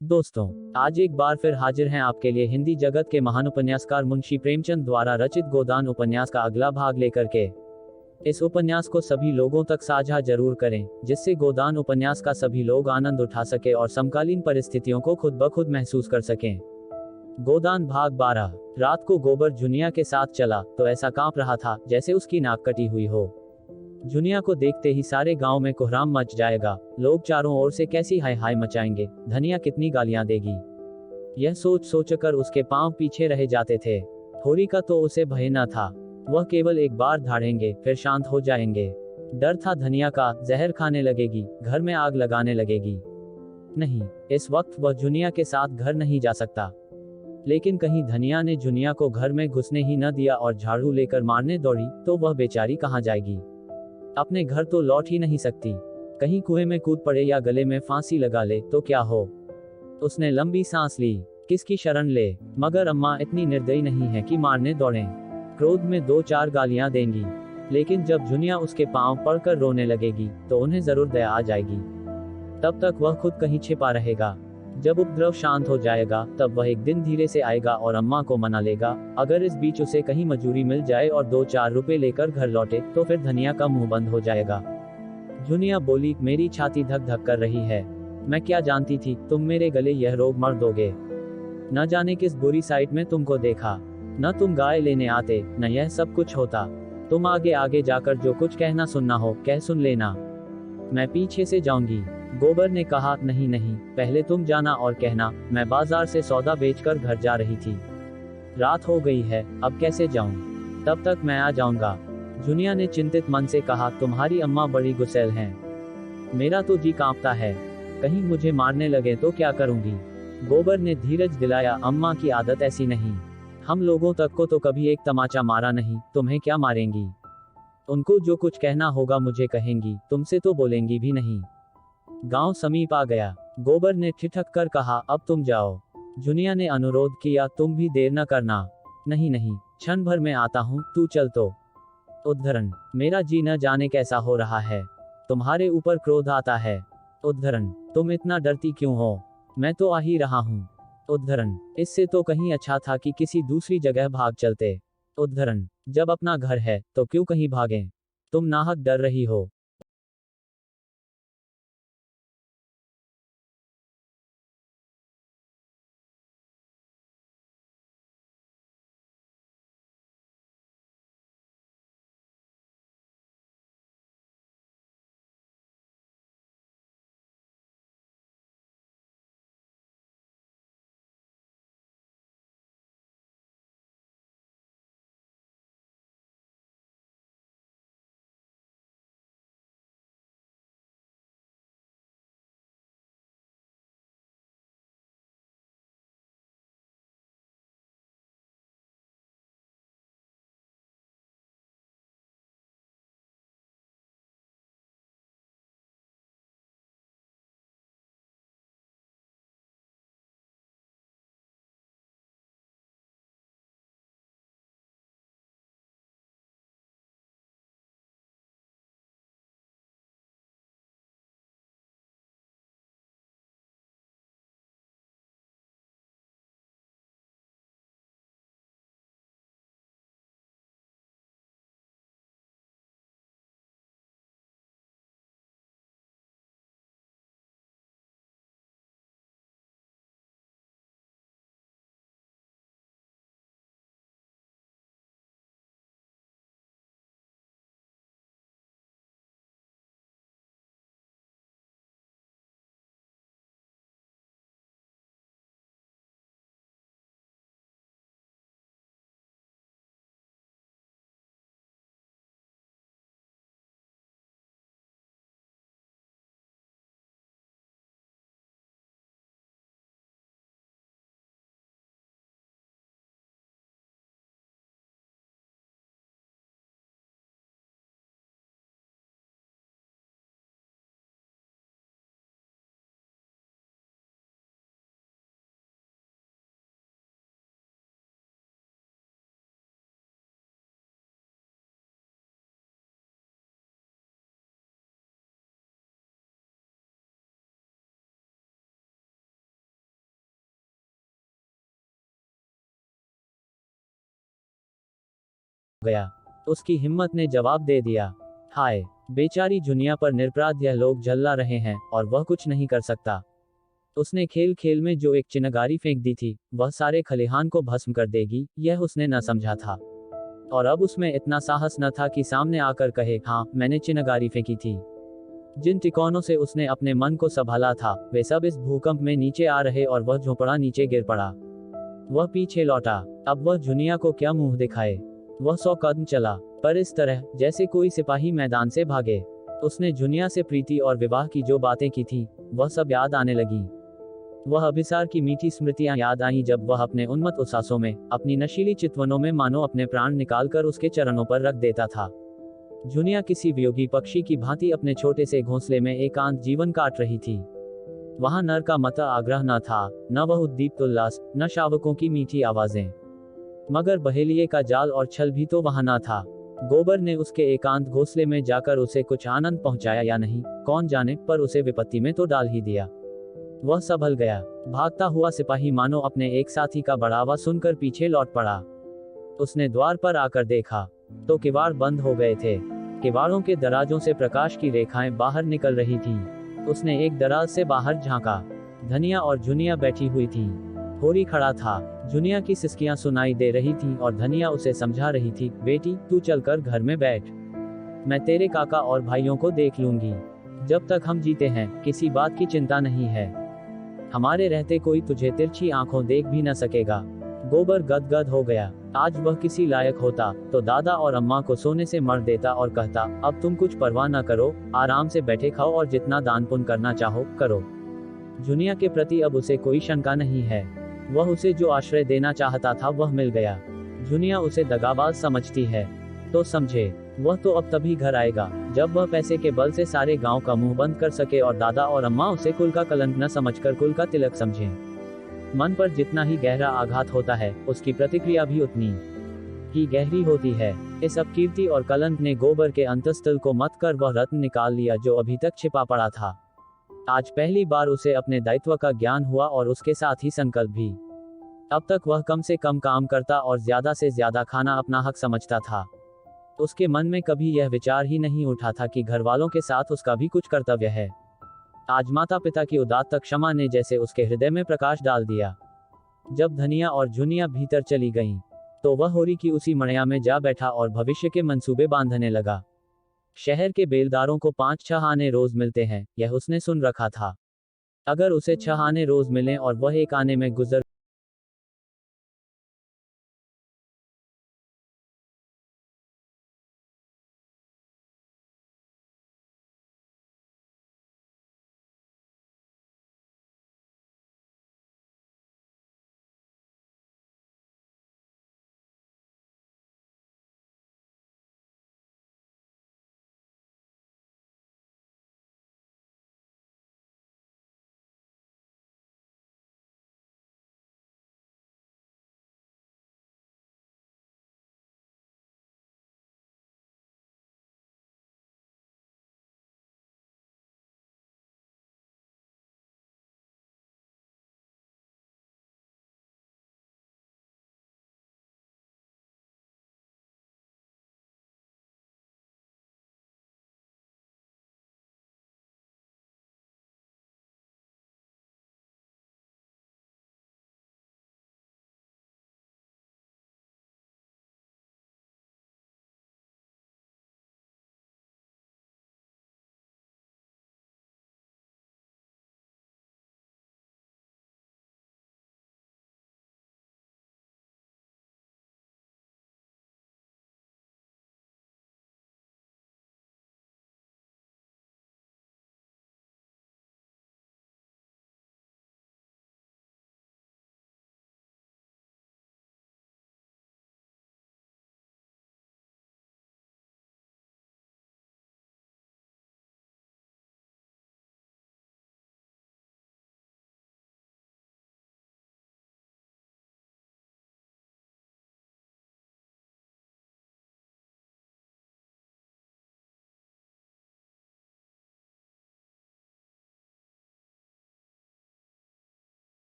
दोस्तों, आज एक बार फिर हाजिर हैं आपके लिए हिंदी जगत के महान उपन्यासकार मुंशी प्रेमचंद द्वारा रचित गोदान उपन्यास का अगला भाग लेकर के। इस उपन्यास को सभी लोगों तक साझा जरूर करें, जिससे गोदान उपन्यास का सभी लोग आनंद उठा सके और समकालीन परिस्थितियों को खुद ब खुद महसूस कर सकें। गोदान भाग 12। रात को गोबर जुनिया के साथ चला तो ऐसा कांप रहा था जैसे उसकी नाक कटी हुई हो। जुनिया को देखते ही सारे गांव में कोहराम मच जाएगा। लोग चारों ओर से कैसी हाय हाय मचाएंगे, धनिया कितनी गालियां देगी। यह सोच सोचकर उसके पांव पीछे रह जाते थे। होरी का तो उसे भय न था। वह केवल एक बार धाड़ेंगे फिर शांत हो जाएंगे। डर था धनिया का, जहर खाने लगेगी, घर में आग लगाने लगेगी। नहीं, इस वक्त वह जुनिया के साथ घर नहीं जा सकता। लेकिन कहीं धनिया ने जुनिया को घर में घुसने ही न दिया और झाड़ू लेकर मारने दौड़ी तो वह बेचारी कहाँ जाएगी। अपने घर तो लौट ही नहीं सकती। कहीं कुएं में कूद पड़े या गले में फांसी लगा ले तो क्या हो। उसने लंबी सांस ली। किसकी शरण ले, मगर अम्मा इतनी निर्दयी नहीं है कि मारने दौड़ें। क्रोध में दो चार गालियां देंगी, लेकिन जब जुनिया उसके पांव पड़कर रोने लगेगी तो उन्हें जरूर दया आ जाएगी। तब तक वह खुद कहीं छिपा रहेगा। जब उपद्रव शांत हो जाएगा तब वह एक दिन धीरे से आएगा और अम्मा को मना लेगा। अगर इस बीच उसे कहीं मजूरी मिल जाए और दो चार रुपए लेकर घर लौटे तो फिर धनिया का मुंह बंद हो जाएगा। जुनिया बोली, मेरी छाती धक धक कर रही है। मैं क्या जानती थी तुम मेरे गले यह रोग मर दोगे। न जाने किस बुरी साइट में तुमको देखा। न तुम गाय लेने आते, न यह सब कुछ होता। तुम आगे आगे जाकर जो कुछ कहना सुनना हो कह सुन लेना, मैं पीछे से जाऊंगी। गोबर ने कहा, नहीं नहीं, पहले तुम जाना और कहना मैं बाजार से सौदा बेचकर घर जा रही थी। रात हो गई है, अब कैसे जाऊं? तब तक मैं आ जाऊंगा। जुनिया ने चिंतित मन से कहा, तुम्हारी अम्मा बड़ी गुस्सैल हैं। मेरा तो जी कांपता है, कहीं मुझे मारने लगे तो क्या करूंगी। गोबर ने धीरज दिलाया, अम्मा की आदत ऐसी नहीं। हम लोगों तक को तो कभी एक तमाचा मारा नहीं, तुम्हें क्या मारेंगी। उनको जो कुछ कहना होगा मुझे कहेंगी, तुमसे तो बोलेंगी भी नहीं। गांव समीप आ गया। गोबर ने ठिठक कर कहा, अब तुम जाओ। जुनिया ने अनुरोध किया, तुम भी देर न करना। नहीं नहीं, क्षण भर में आता हूँ, तू चल तो। उद्धरण, मेरा जी न जाने कैसा हो रहा है। तुम्हारे ऊपर क्रोध आता है। उद्धरण, तुम इतना डरती क्यों हो? मैं तो आ ही रहा हूँ। उद्धरण, इससे तो कहीं अच्छा था कि किसी दूसरी जगह भाग चलते। उद्धरण, जब अपना घर है तो क्यों कहीं भागें? तुम नाहक डर रही हो। गया। उसकी हिम्मत ने जवाब दे दिया, हाय बेचारी जुनिया पर निरपराध यह लोग झल्ला रहे हैं और वह कुछ नहीं कर सकता। उसने खेल खेल में जो एक चिनगारी फेंक दी थी वह सारे खलिहान को भस्म कर देगी, यह उसने न समझा था। और अब उसमें इतना साहस न था कि सामने आकर कहे, हाँ मैंने चिनगारी फेंकी थी। जिन तिकोनों से उसने अपने मन को संभाला था वे सब इस भूकंप में नीचे आ रहे और वह झोंपड़ा नीचे गिर पड़ा। वह पीछे लौटा। अब वह जुनिया को क्या मुंह दिखाए। वह 100 कदम चला, पर इस तरह जैसे कोई सिपाही मैदान से भागे। उसने जुनिया से प्रीति और विवाह की जो बातें की थी वह सब याद आने लगी। वह अभिसार की मीठी स्मृतियां याद आईं जब वह अपने उन्मत्त उसासों में, अपनी नशीली चितवनों में मानो अपने प्राण निकालकर उसके चरणों पर रख देता था। जुनिया किसी वियोगी पक्षी की भांति अपने छोटे से घोंसले में एकांत जीवन काट रही थी। वहां नर का मत आग्रह न था, न वह उद्दीप्त उल्लास, न शावकों की मीठी आवाजें। मगर बहेलिये का जाल और छल भी तो वहां न था। गोबर ने उसके एकांत घोंसले में जाकर उसे कुछ आनंद पहुंचाया या नहीं, कौन जाने, पर उसे विपत्ति में तो डाल ही दिया। वह संभल गया। भागता हुआ सिपाही मानो अपने एक साथी का बढ़ावा सुनकर पीछे लौट पड़ा। उसने द्वार पर आकर देखा तो किवाड़ बंद हो गए थे। किवाड़ों के दराजों से प्रकाश की रेखाएं बाहर निकल रही थीं। उसने एक दराज से बाहर झांका। धनिया और जुनिया बैठी हुई थी। होरी खड़ा था। जुनिया की सिसकियां सुनाई दे रही थीं और धनिया उसे समझा रही थी, बेटी तू चलकर घर में बैठ, मैं तेरे काका और भाइयों को देख लूंगी। जब तक हम जीते हैं किसी बात की चिंता नहीं है। हमारे रहते कोई तुझे तिरछी आंखों देख भी न सकेगा। गोबर गदगद हो गया। आज वह किसी लायक होता तो दादा और अम्मा को सोने से मर देता और कहता, अब तुम कुछ परवाह न करो, आराम से बैठे खाओ और जितना दान पुण्य करना चाहो करो। जुनिया के प्रति अब उसे कोई शंका नहीं है। वह उसे जो आश्रय देना चाहता था वह मिल गया। जुनिया उसे दगाबाज समझती है तो समझे। वह तो अब तभी घर आएगा जब वह पैसे के बल से सारे गांव का मुंह बंद कर सके और दादा और अम्मा उसे कुल का कलंक न समझकर कुल का तिलक समझें। मन पर जितना ही गहरा आघात होता है उसकी प्रतिक्रिया भी उतनी ही गहरी होती है। इस अपकीर्ति और कलंक ने गोबर के अंतस्थल को मत कर वह रत्न निकाल लिया जो अभी तक छिपा पड़ा था। आज पहली बार उसे अपने दायित्व का ज्ञान हुआ और उसके साथ ही संकल्प भी। अब तक वह कम से कम काम करता और ज्यादा से ज्यादा खाना अपना हक समझता था। उसके मन में कभी यह विचार ही नहीं उठा था कि घर वालों के साथ उसका भी कुछ कर्तव्य है। आज माता पिता की उदात्त क्षमा ने जैसे उसके हृदय में प्रकाश डाल दिया। जब धनिया और जुनिया भीतर चली गईं, तो वह होरी की उसी मड़िया में जा बैठा और भविष्य के मंसूबे बांधने लगा। शहर के बेलदारों को 5-6 आने रोज मिलते हैं, यह उसने सुन रखा था। अगर उसे 6 आने रोज मिलें और वह एक आने में गुजर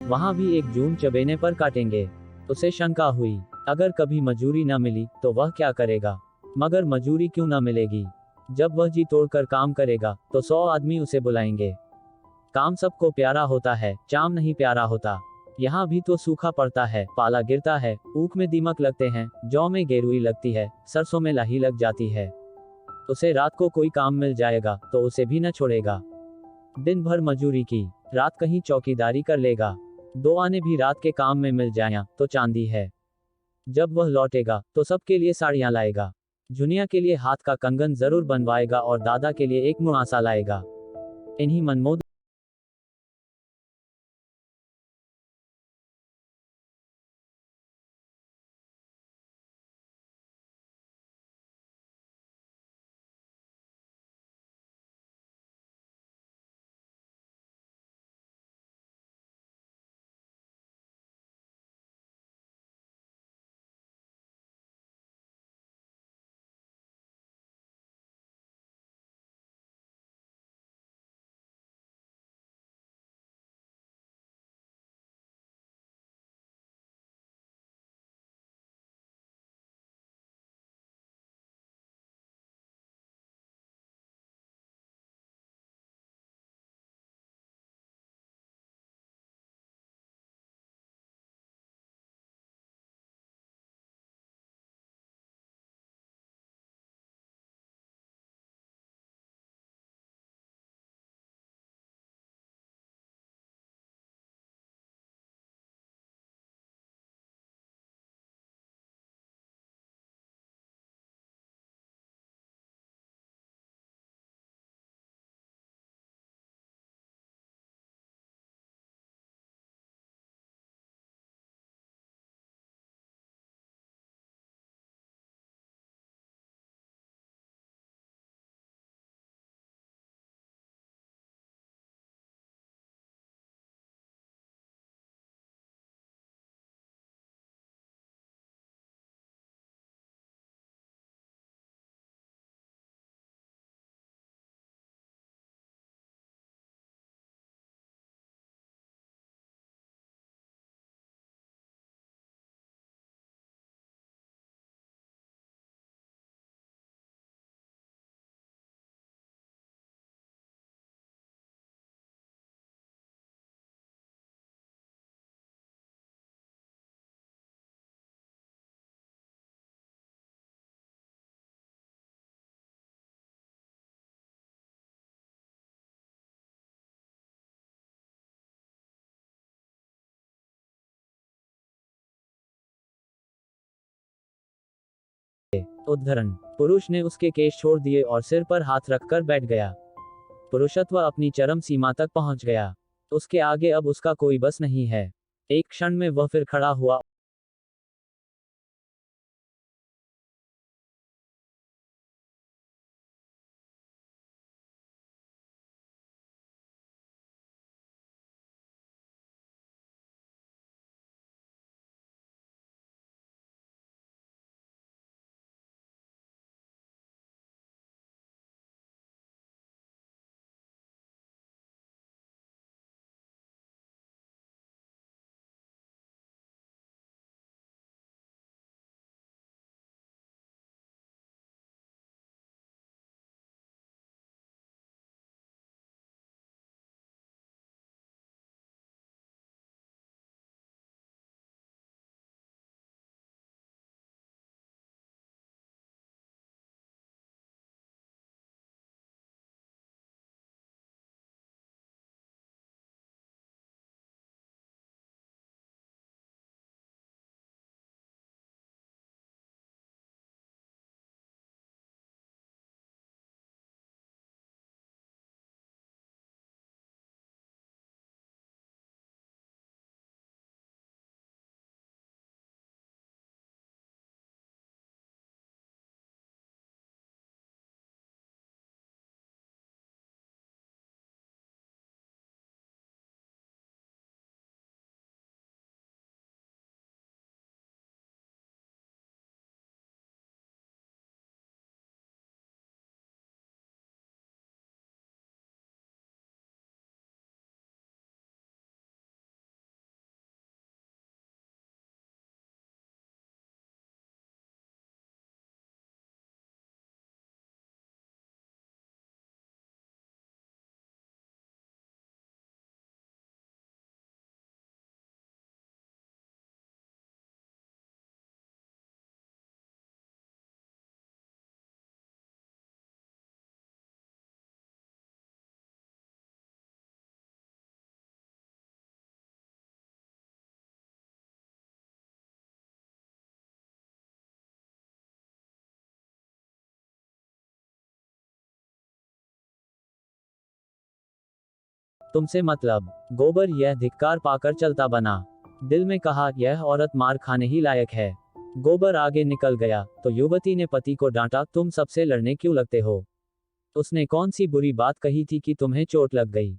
वहां भी एक जून चबेने पर काटेंगे। उसे शंका हुई। अगर कभी मजूरी न मिली तो वह क्या करेगा? मगर मजूरी क्यों न मिलेगी? जब वह जी तोड़कर काम करेगा तो 100 आदमी उसे बुलाएंगे। काम सबको प्यारा होता है, चाम नहीं प्यारा होता। यहाँ भी तो सूखा पड़ता है, पाला गिरता है, ऊख में दीमक लगते हैं, जौ में गेरुई लगती है, सरसों में लाही लग जाती है। उसे रात को कोई काम मिल जाएगा तो उसे भी न छोड़ेगा। दिन भर मजूरी की, रात कहीं चौकीदारी कर लेगा। 2 आने भी रात के काम में मिल जाया तो चांदी है। जब वह लौटेगा तो सबके लिए साड़ियां लाएगा। जुनिया के लिए हाथ का कंगन जरूर बनवाएगा और दादा के लिए एक मुआसा लाएगा। इन्हीं मनमोद उद्धरण। पुरुष ने उसके केश छोड़ दिए और सिर पर हाथ रखकर बैठ गया। पुरुषत्व अपनी चरम सीमा तक पहुंच गया। उसके आगे अब उसका कोई बस नहीं है। एक क्षण में वह फिर खड़ा हुआ तुमसे मतलब। गोबर यह धिक्कार पाकर चलता बना। दिल में कहा, यह औरत मार खाने ही लायक है। गोबर आगे निकल गया तो युवती ने पति को डांटा, तुम सबसे लड़ने क्यों लगते हो? उसने कौन सी बुरी बात कही थी कि तुम्हें चोट लग गई?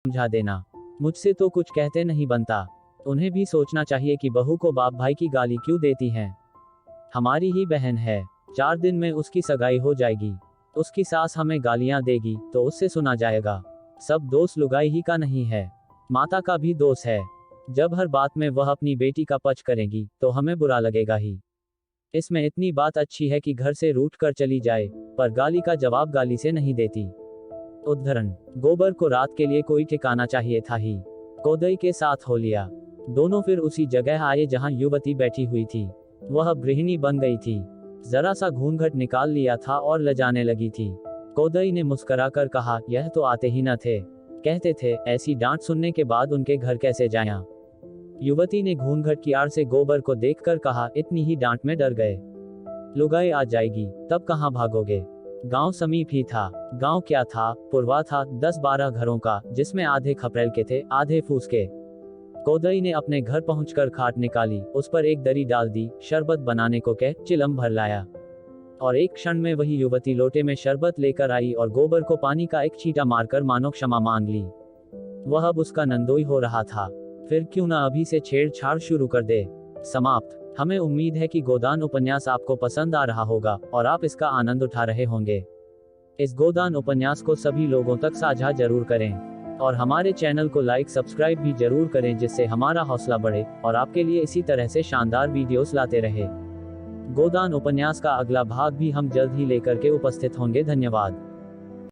समझा देना। मुझसे तो कुछ कहते नहीं बनता। उन्हें भी सोचना चाहिए कि बहू को बाप भाई की गाली क्यों देती हैं। हमारी ही बहन है। 4 दिन में उसकी सगाई हो जाएगी। उसकी सास हमें गालियां देगी तो उससे सुना जाएगा। सब दोष लुगाई ही का नहीं है, माता का भी दोष है। जब हर बात में वह अपनी बेटी का पक्ष करेगी तो हमें बुरा लगेगा ही। इसमें इतनी बात अच्छी है कि घर से रूठ कर चली जाए, पर गाली का जवाब गाली से नहीं देती। उद्धरण। गोबर को रात के लिए कोई ठिकाना चाहिए था ही। कोदई के साथ हो लिया। दोनों फिर उसी जगह आए जहां युवती बैठी हुई थी। वह अब गृहिणी बन गई थी। जरा सा घूंघट निकाल लिया था और लजाने लगी थी। कोदई ने मुस्कुराकर कहा, यह तो आते ही न थे। कहते थे, ऐसी डांट सुनने के बाद उनके घर कैसे जाया। युवती ने घूंघट की आड़ से गोबर को देखकर कहा, इतनी ही डांट में डर गए। लुगाई आ जाएगी, तब कहाँ भागोगे। गांव समीप ही था। गांव क्या था, पुरवा था 10-12 घरों का, जिसमें आधे खपरेल के थे, आधे फूस के। कोदई ने अपने घर पहुंचकर खाट निकाली, उस पर एक दरी डाल दी, शरबत बनाने को कह चिलम भर लाया। और एक क्षण में वही युवती लोटे में शरबत लेकर आई और गोबर को पानी का एक छींटा मारकर मानो क्षमा मांग ली। वह अब उसका नंदोई हो रहा था। फिर क्यों ना अभी से छेड़छाड़ शुरू कर दे। समाप्त। हमें उम्मीद है कि गोदान उपन्यास आपको पसंद आ रहा होगा और आप इसका आनंद उठा रहे होंगे। इस गोदान उपन्यास को सभी लोगों तक साझा जरूर करें और हमारे चैनल को लाइक सब्सक्राइब भी जरूर करें, जिससे हमारा हौसला बढ़े और आपके लिए इसी तरह से शानदार वीडियोस लाते रहे। गोदान उपन्यास का अगला भाग भी हम जल्द ही लेकर के उपस्थित होंगे। धन्यवाद।